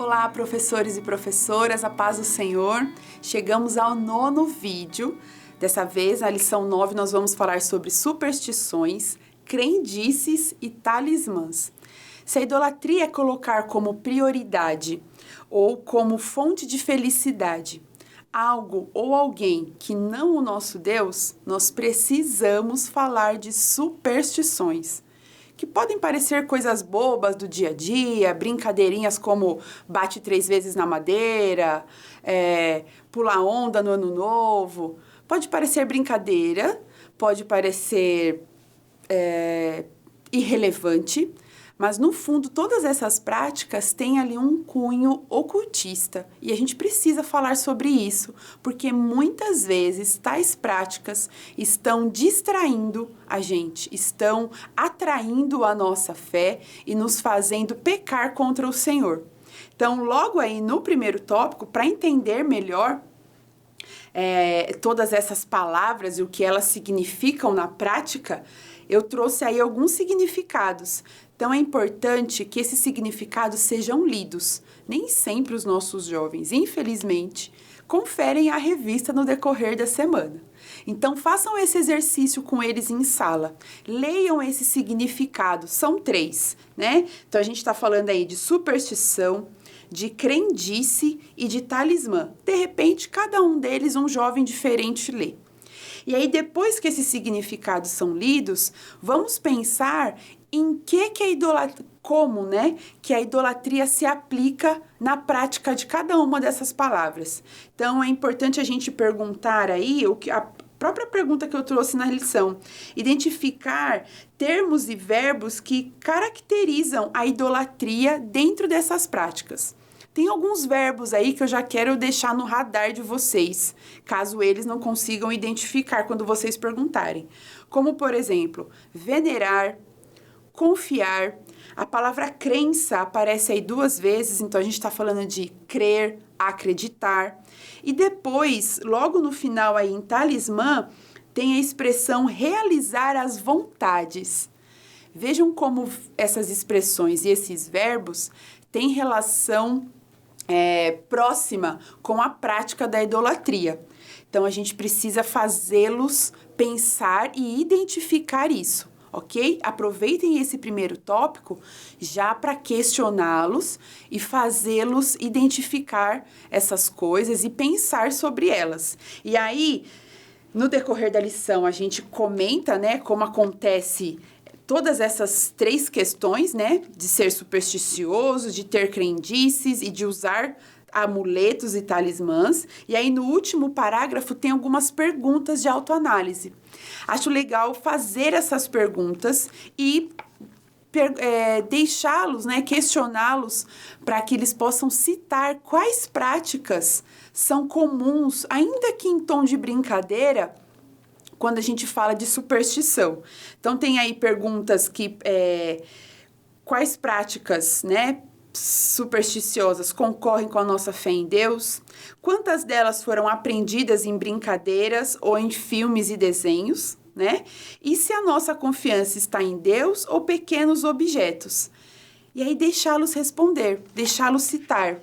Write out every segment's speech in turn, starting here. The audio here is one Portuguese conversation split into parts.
Olá, professores e professoras, a paz do Senhor. Chegamos ao 9º vídeo. Dessa vez, na lição 9, nós vamos falar sobre superstições, crendices e talismãs. Se a idolatria é colocar como prioridade ou como fonte de felicidade algo ou alguém que não o nosso Deus, nós precisamos falar de superstições, que podem parecer coisas bobas do dia a dia, brincadeirinhas como bate 3 vezes na madeira, pular onda no ano novo. Pode parecer brincadeira, pode parecer irrelevante, mas no fundo todas essas práticas têm ali um cunho ocultista e a gente precisa falar sobre isso, porque muitas vezes tais práticas estão distraindo a gente, estão atraindo a nossa fé e nos fazendo pecar contra o Senhor. Então, logo aí no primeiro tópico, para entender melhor todas essas palavras e o que elas significam na prática, eu trouxe aí alguns significados. Então, é importante que esses significados sejam lidos. Nem sempre os nossos jovens, infelizmente, conferem a revista no decorrer da semana. Então, façam esse exercício com eles em sala. Leiam esse significado. São 3, né? Então, a gente está falando aí de superstição, de crendice e de talismã. De repente, cada um deles, um jovem diferente lê. E aí, depois que esses significados são lidos, vamos pensar em que a idolatria, como, né, que a idolatria se aplica na prática de cada uma dessas palavras. Então, é importante a gente perguntar aí, a própria pergunta que eu trouxe na lição, identificar termos e verbos que caracterizam a idolatria dentro dessas práticas. Tem alguns verbos aí que eu já quero deixar no radar de vocês, caso eles não consigam identificar quando vocês perguntarem. Como, por exemplo, venerar, confiar. A palavra crença aparece aí 2 vezes, então a gente está falando de crer, acreditar. E depois, logo no final aí em talismã, tem a expressão realizar as vontades. Vejam como essas expressões e esses verbos têm relação próxima com a prática da idolatria. Então, a gente precisa fazê-los pensar e identificar isso, ok? Aproveitem esse primeiro tópico já para questioná-los e fazê-los identificar essas coisas e pensar sobre elas. E aí, no decorrer da lição, a gente comenta, né, como acontece todas essas 3 questões, né, de ser supersticioso, de ter crendices e de usar amuletos e talismãs. E aí, no último parágrafo, tem algumas perguntas de autoanálise. Acho legal fazer essas perguntas e deixá-los, né, questioná-los para que eles possam citar quais práticas são comuns, ainda que em tom de brincadeira, quando a gente fala de superstição. Então, tem aí perguntas que quais práticas, né, supersticiosas concorrem com a nossa fé em Deus? Quantas delas foram aprendidas em brincadeiras ou em filmes e desenhos, né? E se a nossa confiança está em Deus ou pequenos objetos? E aí deixá-los responder, deixá-los citar.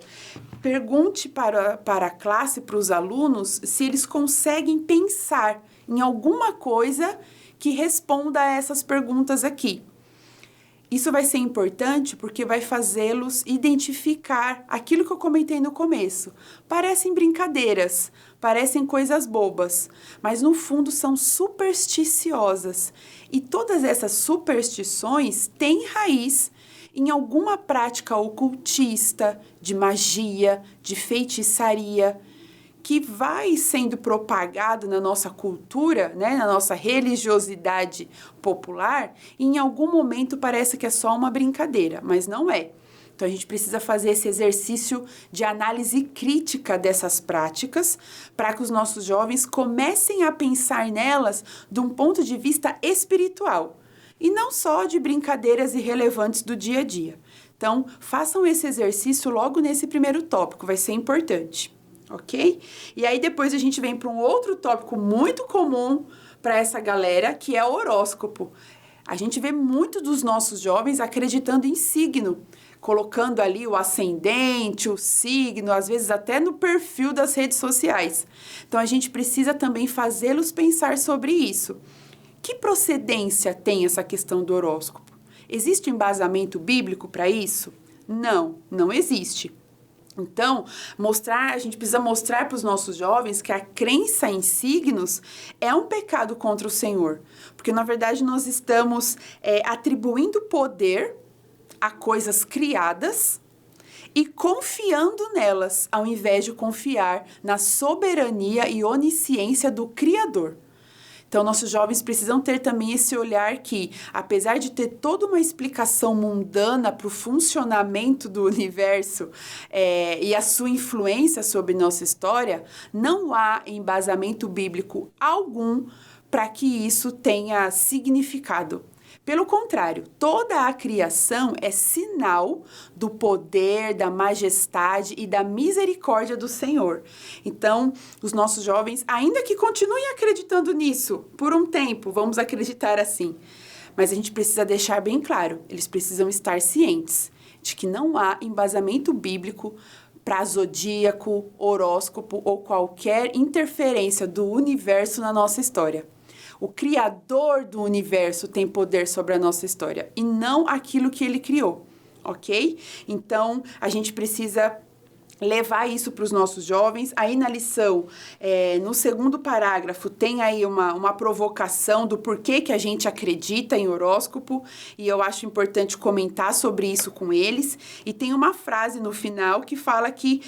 Pergunte para a classe, para os alunos, se eles conseguem pensar em alguma coisa que responda a essas perguntas aqui. Isso vai ser importante porque vai fazê-los identificar aquilo que eu comentei no começo. Parecem brincadeiras, parecem coisas bobas, mas no fundo são supersticiosas. E todas essas superstições têm raiz em alguma prática ocultista, de magia, de feitiçaria, que vai sendo propagado na nossa cultura, né, na nossa religiosidade popular, e em algum momento parece que é só uma brincadeira, mas não é. Então, a gente precisa fazer esse exercício de análise crítica dessas práticas para que os nossos jovens comecem a pensar nelas de um ponto de vista espiritual e não só de brincadeiras irrelevantes do dia a dia. Então, façam esse exercício logo nesse primeiro tópico, vai ser importante. Ok? E aí depois a gente vem para um outro tópico muito comum para essa galera, que é o horóscopo. A gente vê muito dos nossos jovens acreditando em signo, colocando ali o ascendente, o signo, às vezes até no perfil das redes sociais. Então, a gente precisa também fazê-los pensar sobre isso. Que procedência tem essa questão do horóscopo? Existe embasamento bíblico para isso? Não, não existe. Então, a gente precisa mostrar para os nossos jovens que a crença em signos é um pecado contra o Senhor. Porque, na verdade, nós estamos atribuindo poder a coisas criadas e confiando nelas, ao invés de confiar na soberania e onisciência do Criador. Então, nossos jovens precisam ter também esse olhar que, apesar de ter toda uma explicação mundana para o funcionamento do universo e a sua influência sobre nossa história, não há embasamento bíblico algum para que isso tenha significado. Pelo contrário, toda a criação é sinal do poder, da majestade e da misericórdia do Senhor. Então, os nossos jovens, ainda que continuem acreditando nisso por um tempo, vamos acreditar assim, mas a gente precisa deixar bem claro, eles precisam estar cientes de que não há embasamento bíblico para zodíaco, horóscopo ou qualquer interferência do universo na nossa história. O Criador do universo tem poder sobre a nossa história e não aquilo que ele criou, ok? Então, a gente precisa levar isso para os nossos jovens. Aí na lição, no segundo parágrafo, tem aí uma provocação do porquê que a gente acredita em horóscopo e eu acho importante comentar sobre isso com eles. E tem uma frase no final que fala que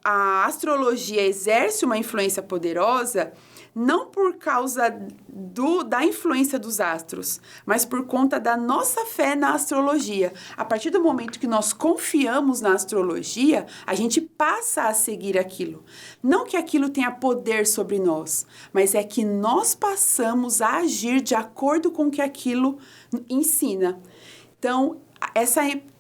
a astrologia exerce uma influência poderosa não por causa da influência dos astros, mas por conta da nossa fé na astrologia. A partir do momento que nós confiamos na astrologia, a gente passa a seguir aquilo. Não que aquilo tenha poder sobre nós, mas é que nós passamos a agir de acordo com o que aquilo ensina. Então,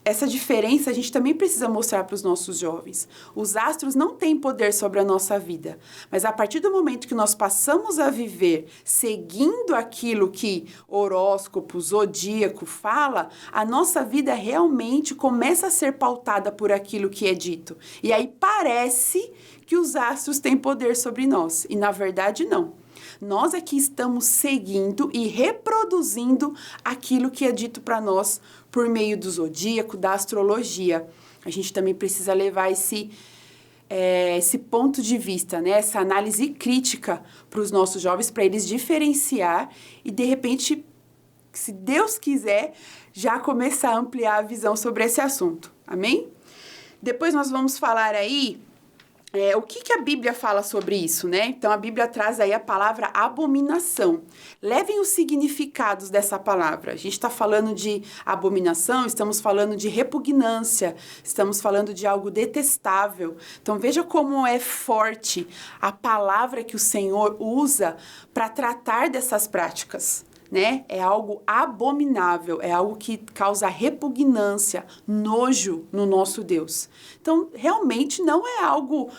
essa diferença a gente também precisa mostrar para os nossos jovens. Os astros não têm poder sobre a nossa vida, mas a partir do momento que nós passamos a viver seguindo aquilo que horóscopo, zodíaco fala, a nossa vida realmente começa a ser pautada por aquilo que é dito. E aí parece que os astros têm poder sobre nós, e na verdade não. Nós aqui estamos seguindo e reproduzindo aquilo que é dito para nós por meio do zodíaco, da astrologia. A gente também precisa levar esse ponto de vista, né? Essa análise crítica para os nossos jovens, para eles diferenciar e, de repente, se Deus quiser, já começar a ampliar a visão sobre esse assunto. Amém? Depois nós vamos falar aí o que a Bíblia fala sobre isso, né? Então, a Bíblia traz aí a palavra abominação. Levem os significados dessa palavra. A gente está falando de abominação, estamos falando de repugnância, estamos falando de algo detestável. Então, veja como é forte a palavra que o Senhor usa para tratar dessas práticas. Né? É algo abominável, é algo que causa repugnância, nojo no nosso Deus. Então, realmente não é algo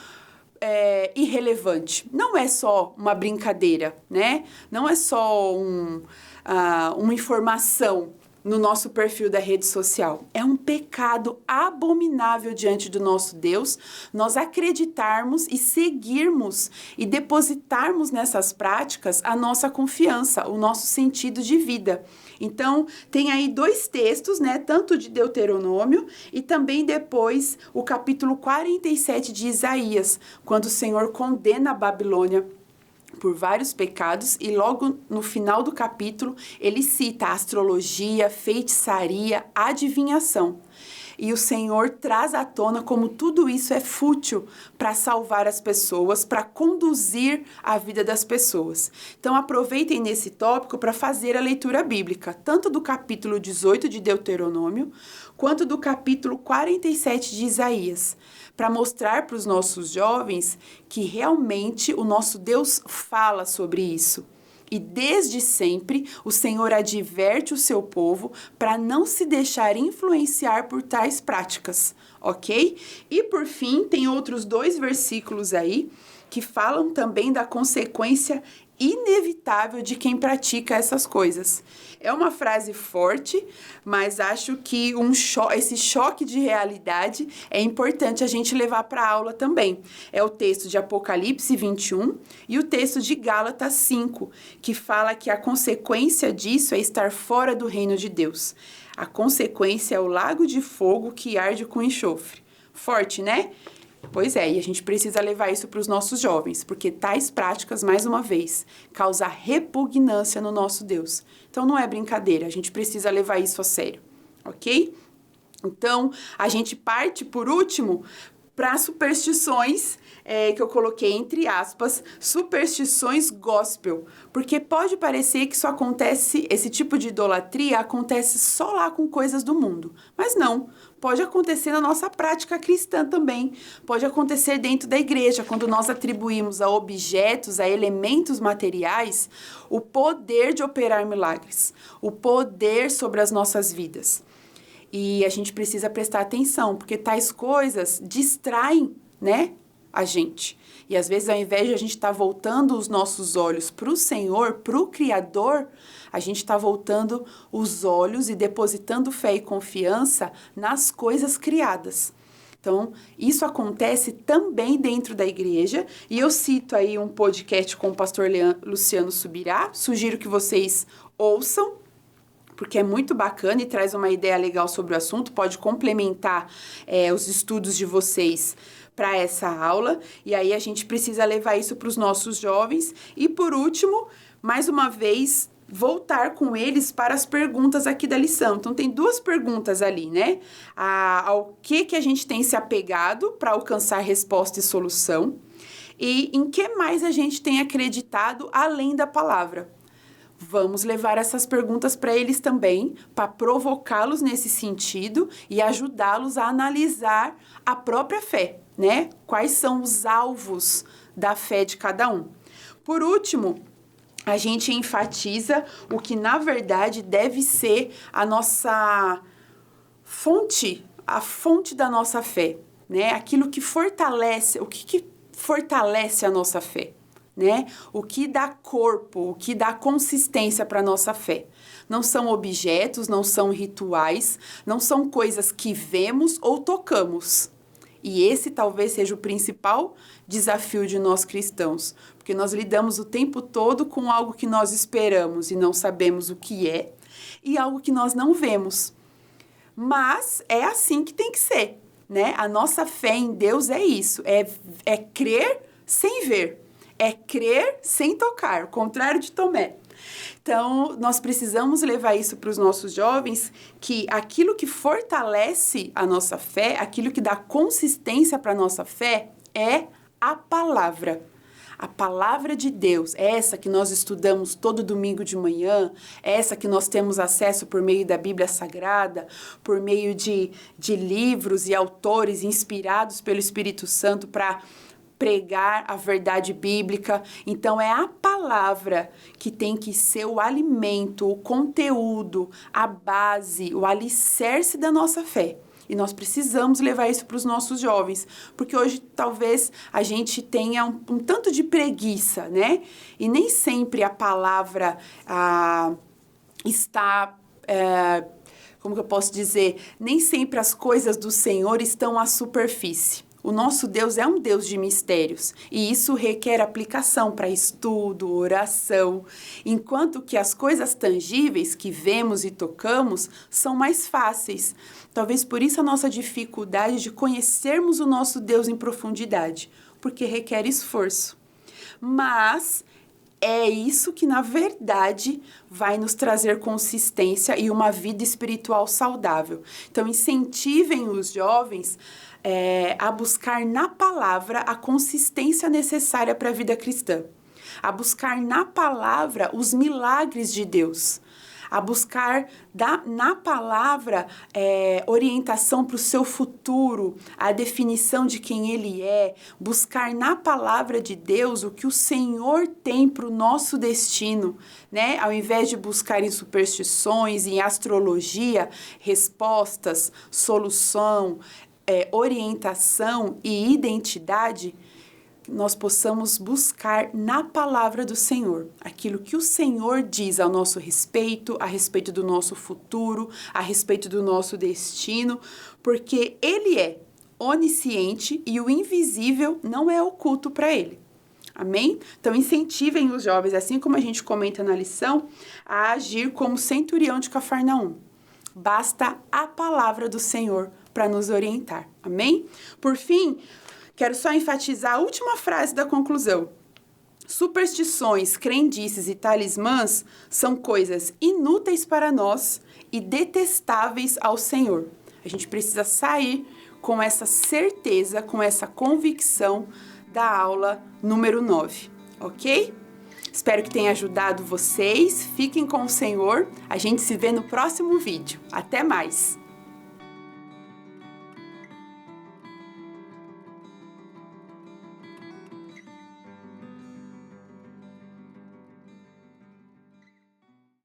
irrelevante, não é só uma brincadeira, né? Não é só uma informação no nosso perfil da rede social. É um pecado abominável diante do nosso Deus nós acreditarmos e seguirmos e depositarmos nessas práticas a nossa confiança, o nosso sentido de vida. Então, tem aí 2 textos, né? Tanto de Deuteronômio e também depois o capítulo 47 de Isaías, quando o Senhor condena a Babilônia por vários pecados e logo no final do capítulo ele cita a astrologia, feitiçaria, adivinhação. E o Senhor traz à tona como tudo isso é fútil para salvar as pessoas, para conduzir a vida das pessoas. Então, aproveitem nesse tópico para fazer a leitura bíblica, tanto do capítulo 18 de Deuteronômio, quanto do capítulo 47 de Isaías, para mostrar para os nossos jovens que realmente o nosso Deus fala sobre isso. E desde sempre o Senhor adverte o seu povo para não se deixar influenciar por tais práticas, ok? E por fim, tem outros 2 versículos aí que falam também da consequência inevitável de quem pratica essas coisas. É uma frase forte, mas acho que esse choque de realidade é importante a gente levar para a aula também. É o texto de Apocalipse 21 e o texto de Gálatas 5, que fala que a consequência disso é estar fora do reino de Deus. A consequência é o lago de fogo que arde com enxofre. Forte, né? Pois é, e a gente precisa levar isso para os nossos jovens, porque tais práticas, mais uma vez, causam repugnância no nosso Deus. Então, não é brincadeira, a gente precisa levar isso a sério, ok? Então, a gente parte, por último, para superstições, que eu coloquei entre aspas, superstições gospel. Porque pode parecer que isso acontece, esse tipo de idolatria acontece só lá com coisas do mundo. Mas não, pode acontecer na nossa prática cristã também. Pode acontecer dentro da igreja, quando nós atribuímos a objetos, a elementos materiais, o poder de operar milagres, o poder sobre as nossas vidas. E a gente precisa prestar atenção, porque tais coisas distraem, né, a gente. E às vezes, ao invés de a gente estar voltando os nossos olhos para o Senhor, para o Criador, a gente está voltando os olhos e depositando fé e confiança nas coisas criadas. Então, isso acontece também dentro da igreja, e eu cito aí um podcast com o pastor Luciano Subirá, sugiro que vocês ouçam, porque é muito bacana e traz uma ideia legal sobre o assunto, pode complementar os estudos de vocês para essa aula, e aí a gente precisa levar isso para os nossos jovens. E por último, mais uma vez, voltar com eles para as perguntas aqui da lição. Então, tem 2 perguntas ali, né? Ao que a gente tem se apegado para alcançar resposta e solução, e em que mais a gente tem acreditado além da palavra. Vamos levar essas perguntas para eles também, para provocá-los nesse sentido e ajudá-los a analisar a própria fé, né? Quais são os alvos da fé de cada um. Por último, a gente enfatiza o que, na verdade, deve ser a nossa fonte, a fonte da nossa fé, né? Aquilo que fortalece, o que fortalece a nossa fé. Né? O que dá corpo, o que dá consistência para a nossa fé. Não são objetos, não são rituais, não são coisas que vemos ou tocamos. E esse talvez seja o principal desafio de nós cristãos, porque nós lidamos o tempo todo com algo que nós esperamos e não sabemos o que é, e algo que nós não vemos. Mas é assim que tem que ser, né? A nossa fé em Deus é isso, é crer sem ver. É crer sem tocar, o contrário de Tomé. Então, nós precisamos levar isso para os nossos jovens, que aquilo que fortalece a nossa fé, aquilo que dá consistência para a nossa fé, é a palavra. A palavra de Deus, é essa que nós estudamos todo domingo de manhã, é essa que nós temos acesso por meio da Bíblia Sagrada, por meio de livros e autores inspirados pelo Espírito Santo para pregar a verdade bíblica. Então, é a palavra que tem que ser o alimento, o conteúdo, a base, o alicerce da nossa fé. E nós precisamos levar isso para os nossos jovens, porque hoje talvez a gente tenha um tanto de preguiça, né? E nem sempre a palavra está... como que eu posso dizer? Nem sempre as coisas do Senhor estão à superfície. O nosso Deus é um Deus de mistérios e isso requer aplicação para estudo, oração, enquanto que as coisas tangíveis que vemos e tocamos são mais fáceis. Talvez por isso a nossa dificuldade de conhecermos o nosso Deus em profundidade, porque requer esforço. Mas é isso que, na verdade, vai nos trazer consistência e uma vida espiritual saudável. Então, incentivem os jovens a buscar na palavra a consistência necessária para a vida cristã, a buscar na palavra os milagres de Deus, a buscar na palavra orientação para o seu futuro, a definição de quem Ele é, buscar na palavra de Deus o que o Senhor tem para o nosso destino, né? Ao invés de buscar em superstições, em astrologia, respostas, solução, orientação e identidade, nós possamos buscar na palavra do Senhor aquilo que o Senhor diz ao nosso respeito, a respeito do nosso futuro, a respeito do nosso destino, porque Ele é onisciente e o invisível não é oculto para Ele. Amém? Então, incentivem os jovens, assim como a gente comenta na lição, a agir como centurião de Cafarnaum. Basta a palavra do Senhor para nos orientar. Amém? Por fim, quero só enfatizar a última frase da conclusão. Superstições, crendices e talismãs são coisas inúteis para nós e detestáveis ao Senhor. A gente precisa sair com essa certeza, com essa convicção da aula número 9, ok? Espero que tenha ajudado vocês. Fiquem com o Senhor. A gente se vê no próximo vídeo. Até mais!